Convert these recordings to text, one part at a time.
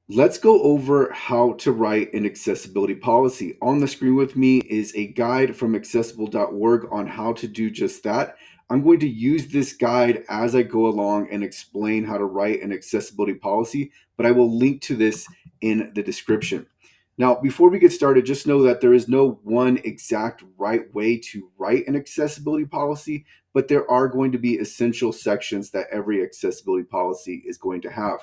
Let's go over how to write an accessibility policy. On the screen with me is a guide from accessible.org on how to do just that. I'm going to use this guide as I go along and explain how to write an accessibility policy, but I will link to this in the description. Now, before we get started, just know that there is no one exact right way to write an accessibility policy, but there are going to be essential sections that every accessibility policy is going to have.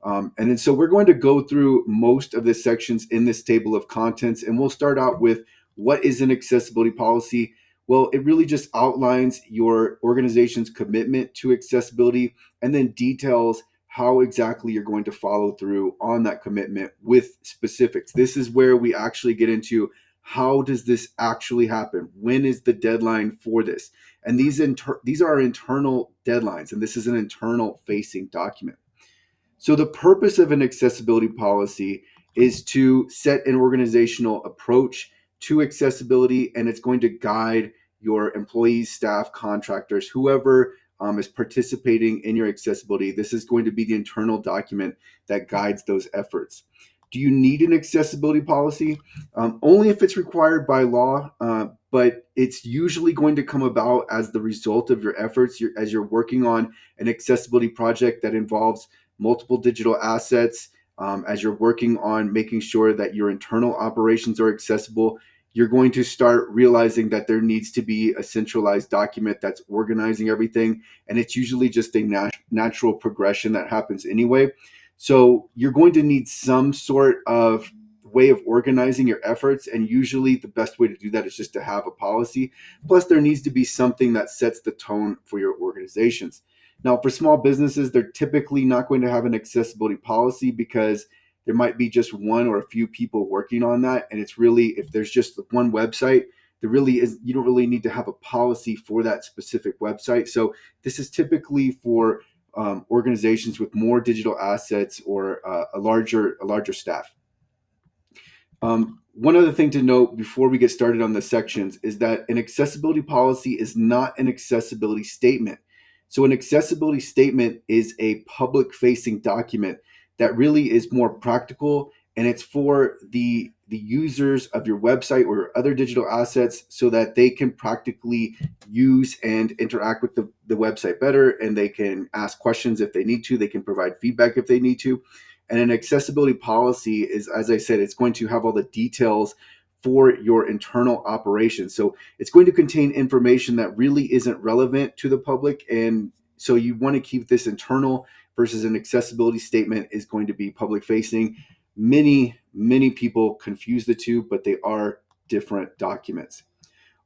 And then so we're going to go through most of the sections in this table of contents, and we'll start out with what is an accessibility policy? Well, it really just outlines your organization's commitment to accessibility and then details how exactly you're going to follow through on that commitment with specifics. This is where we actually get into how does this actually happen? When is the deadline for this? And these are internal deadlines, and this is an internal facing document. So the purpose of an accessibility policy is to set an organizational approach to accessibility, and it's going to guide your employees, staff, contractors, whoever is participating in your accessibility. This is going to be the internal document that guides those efforts. Do you need an accessibility policy? Only if it's required by law, but it's usually going to come about as the result of your efforts as you're working on an accessibility project that involves multiple digital assets, as you're working on making sure that your internal operations are accessible. You're going to start realizing that there needs to be a centralized document that's organizing everything. And it's usually just a natural progression that happens anyway. So you're going to need some sort of way of organizing your efforts. And usually the best way to do that is just to have a policy. Plus, there needs to be something that sets the tone for your organizations. Now, for small businesses, they're typically not going to have an accessibility policy because there might be just one or a few people working on that. And it's really, if there's just one website, you don't really need to have a policy for that specific website. So this is typically for organizations with more digital assets or a larger staff. One other thing to note before we get started on the sections is that an accessibility policy is not an accessibility statement. So an accessibility statement is a public facing document that really is more practical, and it's for the users of your website or other digital assets so that they can practically use and interact with the website better, and they can ask questions if they need to, they can provide feedback if they need to. And an accessibility policy is, as I said, it's going to have all the details for your internal operations. So it's going to contain information that really isn't relevant to the public. And so you want to keep this internal versus an accessibility statement is going to be public facing. Many people confuse the two, but they are different documents.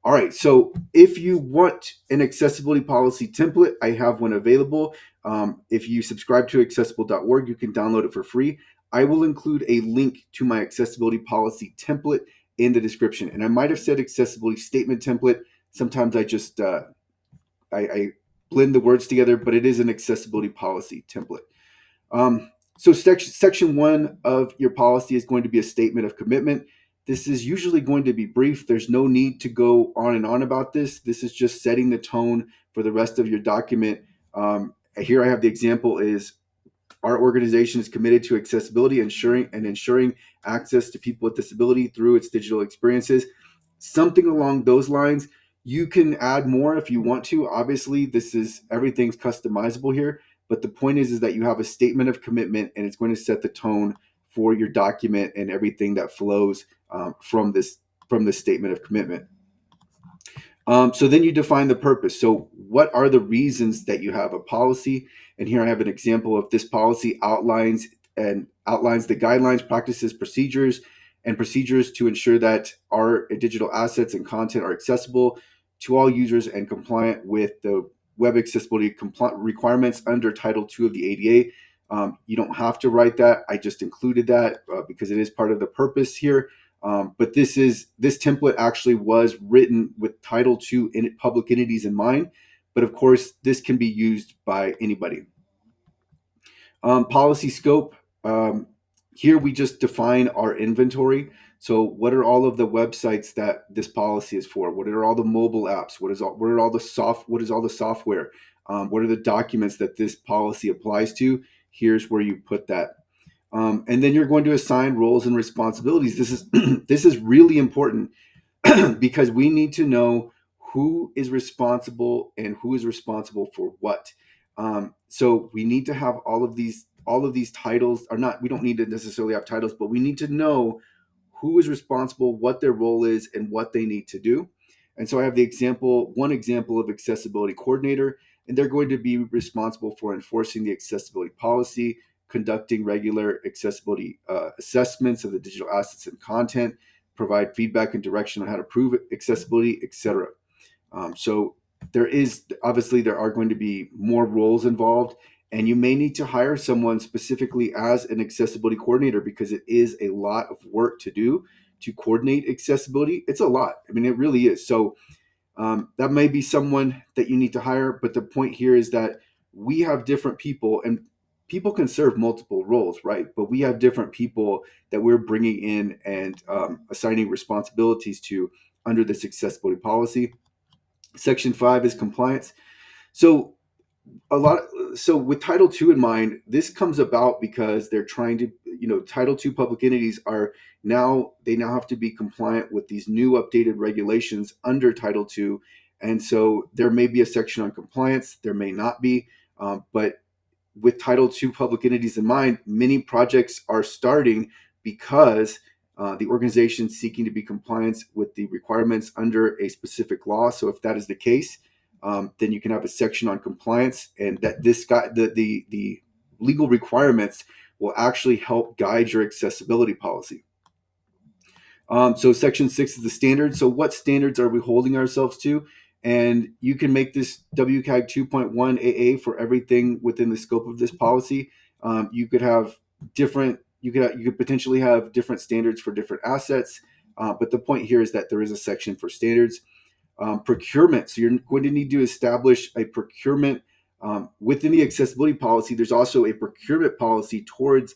All right, so if you want an accessibility policy template, I have one available. If you subscribe to accessible.org, you can download it for free. I will include a link to my accessibility policy template in the description. And I might have said accessibility statement template. Sometimes I just I blend the words together, but it is an accessibility policy template. So section one of your policy is going to be a statement of commitment. This is usually going to be brief. There's no need to go on and on about this. This is just setting the tone for the rest of your document. Here I have the example is our organization is committed to accessibility, ensuring access to people with disability through its digital experiences. Something along those lines. You can add more if you want to. Obviously, everything's customizable here, but the point is that you have a statement of commitment, and it's going to set the tone for your document and everything that flows from this statement of commitment. So then you define the purpose. So what are the reasons that you have a policy? And here I have an example of this policy outlines the guidelines, practices, procedures to ensure that our digital assets and content are accessible to all users and compliant with the web accessibility requirements under Title II of the ADA. You don't have to write that. I just included that because it is part of the purpose here. But this template actually was written with Title II public entities in mind. But of course, this can be used by anybody. Policy scope. Here we just define our inventory. So what are all of the websites that this policy is for? What are all the mobile apps? What is all the software? What are the documents that this policy applies to? Here's where you put that. And then you're going to assign roles and responsibilities. This is this is really important because we need to know who is responsible and who is responsible for what. So we need to have all of these titles, or not. We don't need to necessarily have titles, but we need to know who is responsible, what their role is, and what they need to do. And so I have one example of accessibility coordinator, and they're going to be responsible for enforcing the accessibility policy, conducting regular accessibility assessments of the digital assets and content, provide feedback and direction on how to prove accessibility, etc. So there are going to be more roles involved, and you may need to hire someone specifically as an accessibility coordinator because it is a lot of work to do to coordinate accessibility. It's a lot. I mean, it really is. So that may be someone that you need to hire, but the point here is that we have different people, and people can serve multiple roles, right? But we have different people that we're bringing in and assigning responsibilities to under this accessibility policy. Section 5 is compliance. So so with Title II in mind, this comes about because they're trying to, Title II public entities now have to be compliant with these new updated regulations under Title II. And so there may be a section on compliance, there may not be, but with Title II public entities in mind, many projects are starting because the organization seeking to be compliant with the requirements under a specific law. So if that is the case, then you can have a section on compliance, and that the legal requirements will actually help guide your accessibility policy. So Section 6 is the standards. So what standards are we holding ourselves to? And you can make this WCAG 2.1 AA for everything within the scope of this policy. You could have different. You could potentially have different standards for different assets. But the point here is that there is a section for standards. Procurement. So you're going to need to establish a procurement within the accessibility policy. There's also a procurement policy towards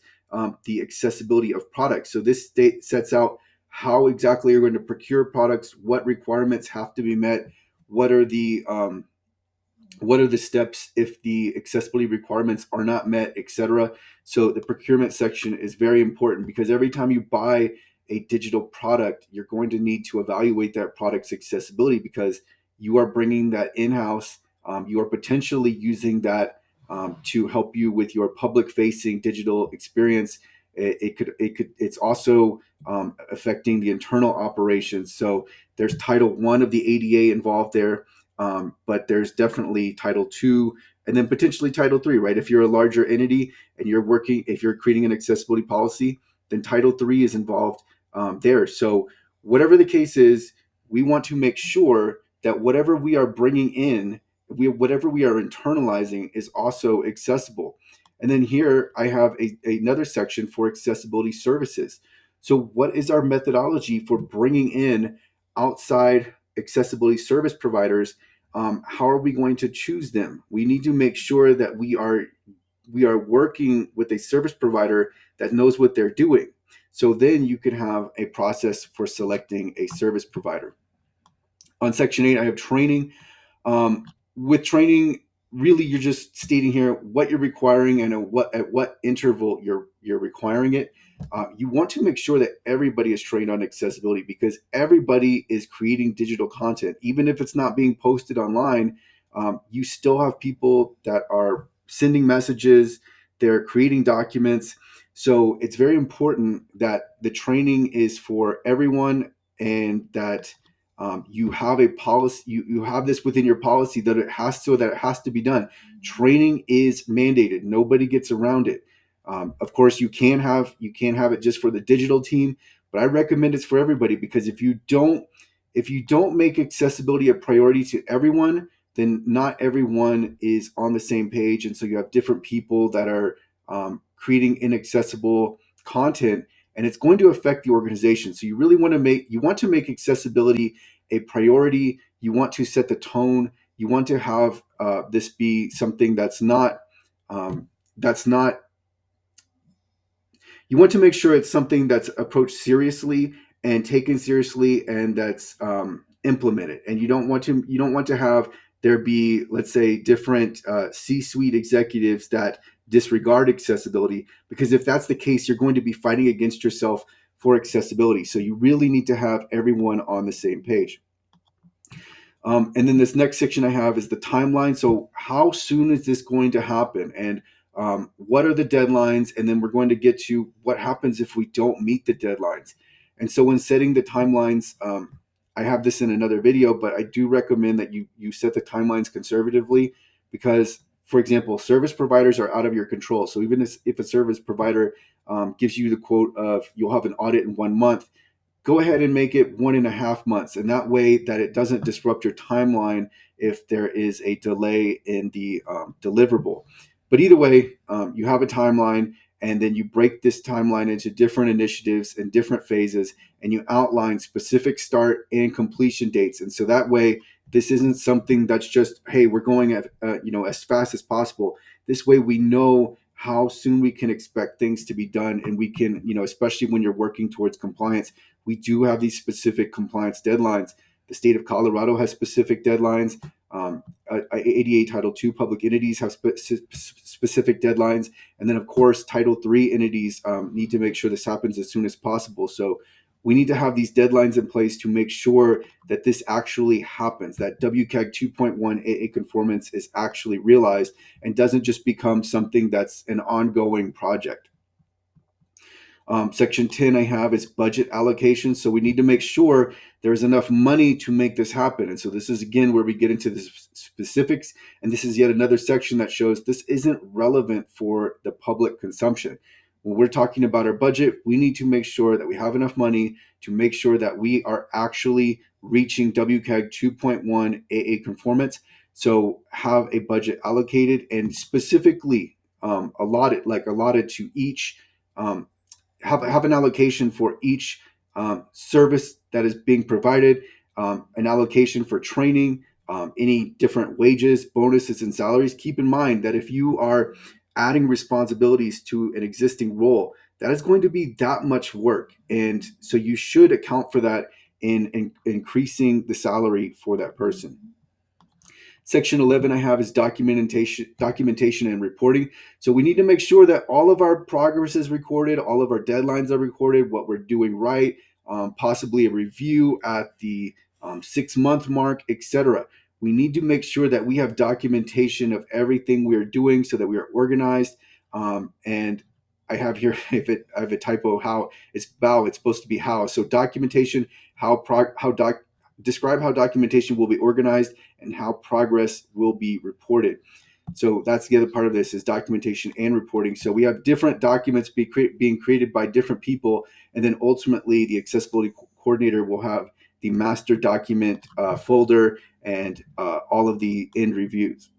the accessibility of products. So this state sets out how exactly you're going to procure products, what requirements have to be met, what are the steps if the accessibility requirements are not met, etc. So the procurement section is very important because every time you buy a digital product, you're going to need to evaluate that product's accessibility because you are bringing that in-house. You are potentially using that to help you with your public-facing digital experience. It's also affecting the internal operations. So there's Title I of the ADA involved there, but there's definitely Title II and then potentially Title III, right? If you're a larger entity and if you're creating an accessibility policy, then Title III is involved there. So whatever the case is, we want to make sure that whatever we are bringing in, whatever we are internalizing is also accessible. And then here I have another section for accessibility services. So what is our methodology for bringing in outside accessibility service providers? How are we going to choose them? We need to make sure that we are working with a service provider that knows what they're doing. So then you can have a process for selecting a service provider. On Section 8, I have training. With training, really you're just stating here what you're requiring and at what interval you're requiring it. You want to make sure that everybody is trained on accessibility because everybody is creating digital content. Even if it's not being posted online, you still have people that are sending messages, they're creating documents. So it's very important that the training is for everyone and that you have a policy, you have this within your policy that it has to be done. Training is mandated. Nobody gets around it. Of course, you can have it just for the digital team, but I recommend it's for everybody because if you don't make accessibility a priority to everyone, then not everyone is on the same page, and so you have different people that are creating inaccessible content, and it's going to affect the organization. So you really want to make accessibility a priority. You want to set the tone. You want to have this be something that's not. You want to make sure it's something that's approached seriously and taken seriously, and that's implemented. And you don't want to have there be, let's say, different C-suite executives that disregard accessibility, because if that's the case, you're going to be fighting against yourself for accessibility. So you really need to have everyone on the same page. And then this next section I have is the timeline. So how soon is this going to happen? And what are the deadlines? And then we're going to get to what happens if we don't meet the deadlines. And so when setting the timelines, I have this in another video, but I do recommend that you set the timelines conservatively, because, for example, service providers are out of your control. So even if a service provider gives you the quote of you'll have an audit in 1 month, go ahead and make it 1.5 months. And that way that it doesn't disrupt your timeline if there is a delay in the deliverable. But either way, you have a timeline, and then you break this timeline into different initiatives and different phases, and you outline specific start and completion dates. And so that way, this isn't something that's just, hey, we're going at as fast as possible. This way we know how soon we can expect things to be done, and we can, especially when you're working towards compliance, we do have these specific compliance deadlines. The state of Colorado has specific deadlines. ADA Title II public entities have specific deadlines. And then, of course, Title III entities need to make sure this happens as soon as possible. So we need to have these deadlines in place to make sure that this actually happens, that WCAG 2.1 AA conformance is actually realized and doesn't just become something that's an ongoing project. Section 10 I have is budget allocation. So we need to make sure there's enough money to make this happen. And so this is, again, where we get into the specifics. And this is yet another section that shows this isn't relevant for the public consumption. When we're talking about our budget, we need to make sure that we have enough money to make sure that we are actually reaching WCAG 2.1 AA conformance. So have a budget allocated and specifically allotted to each have an allocation for each service that is being provided, an allocation for training, any different wages, bonuses, and salaries. Keep in mind that if you are adding responsibilities to an existing role, that is going to be that much work. And so you should account for that in increasing the salary for that person. Section 11 I have is documentation and reporting. So we need to make sure that all of our progress is recorded, all of our deadlines are recorded, what we're doing right, possibly a review at the 6-month mark, etc. We need to make sure that we have documentation of everything we're doing so that we are organized. And I have here, I have a typo, how it's bow, it's supposed to be how. So documentation, describe how documentation will be organized and how progress will be reported. So that's the other part of this, is documentation and reporting. So we have different documents being created by different people, and then ultimately the accessibility coordinator will have the master document folder and all of the end reviews.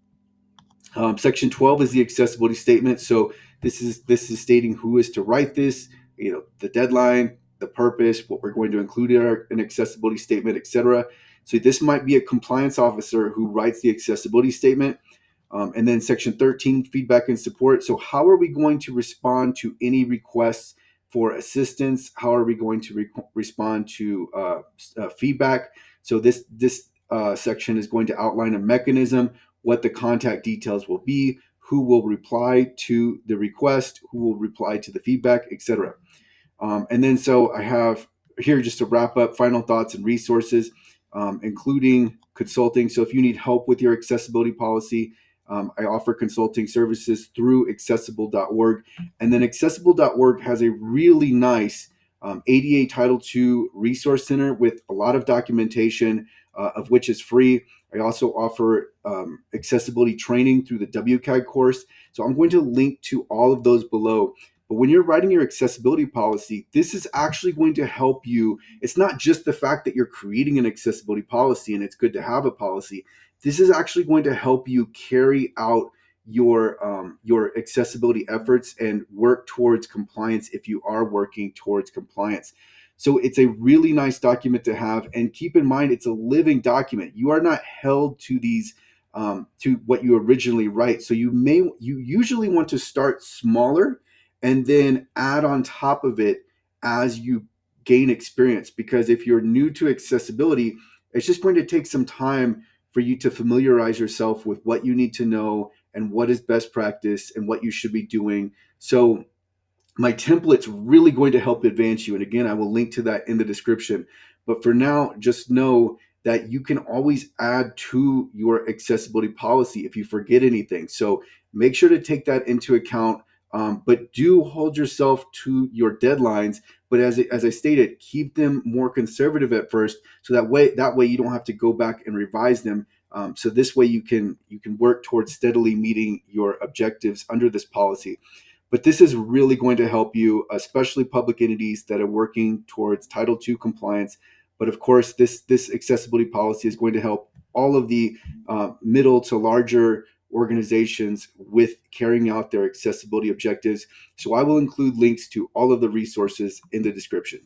Section 12 is the accessibility statement. So this is stating who is to write this, the deadline, the purpose, what we're going to include in an accessibility statement, etc. So this might be a compliance officer who writes the accessibility statement. And then section 13, feedback and support. So how are we going to respond to any requests for assistance? How are we going to respond to feedback? So this section is going to outline a mechanism, what the contact details will be, who will reply to the request, who will reply to the feedback, etc. And then so I have here, just to wrap up, final thoughts and resources, including consulting. So if you need help with your accessibility policy, I offer consulting services through accessible.org. And then accessible.org has a really nice ADA Title II resource center with a lot of documentation, of which is free. I also offer accessibility training through the WCAG course. So I'm going to link to all of those below. But when you're writing your accessibility policy, this is actually going to help you. It's not just the fact that you're creating an accessibility policy and it's good to have a policy. This is actually going to help you carry out your accessibility efforts and work towards compliance if you are working towards compliance. So it's a really nice document to have. And keep in mind, it's a living document. You are not held to these to what you originally write. So you usually want to start smaller and then add on top of it as you gain experience. Because if you're new to accessibility, it's just going to take some time for you to familiarize yourself with what you need to know and what is best practice and what you should be doing. So my template's really going to help advance you. And again, I will link to that in the description. But for now, just know that you can always add to your accessibility policy if you forget anything. So make sure to take that into account. But do hold yourself to your deadlines. But as I stated, keep them more conservative at first, so that way you don't have to go back and revise them. So this way you can work towards steadily meeting your objectives under this policy. But this is really going to help you, especially public entities that are working towards Title II compliance. But of course, this accessibility policy is going to help all of the middle to larger organizations with carrying out their accessibility objectives. So I will include links to all of the resources in the description.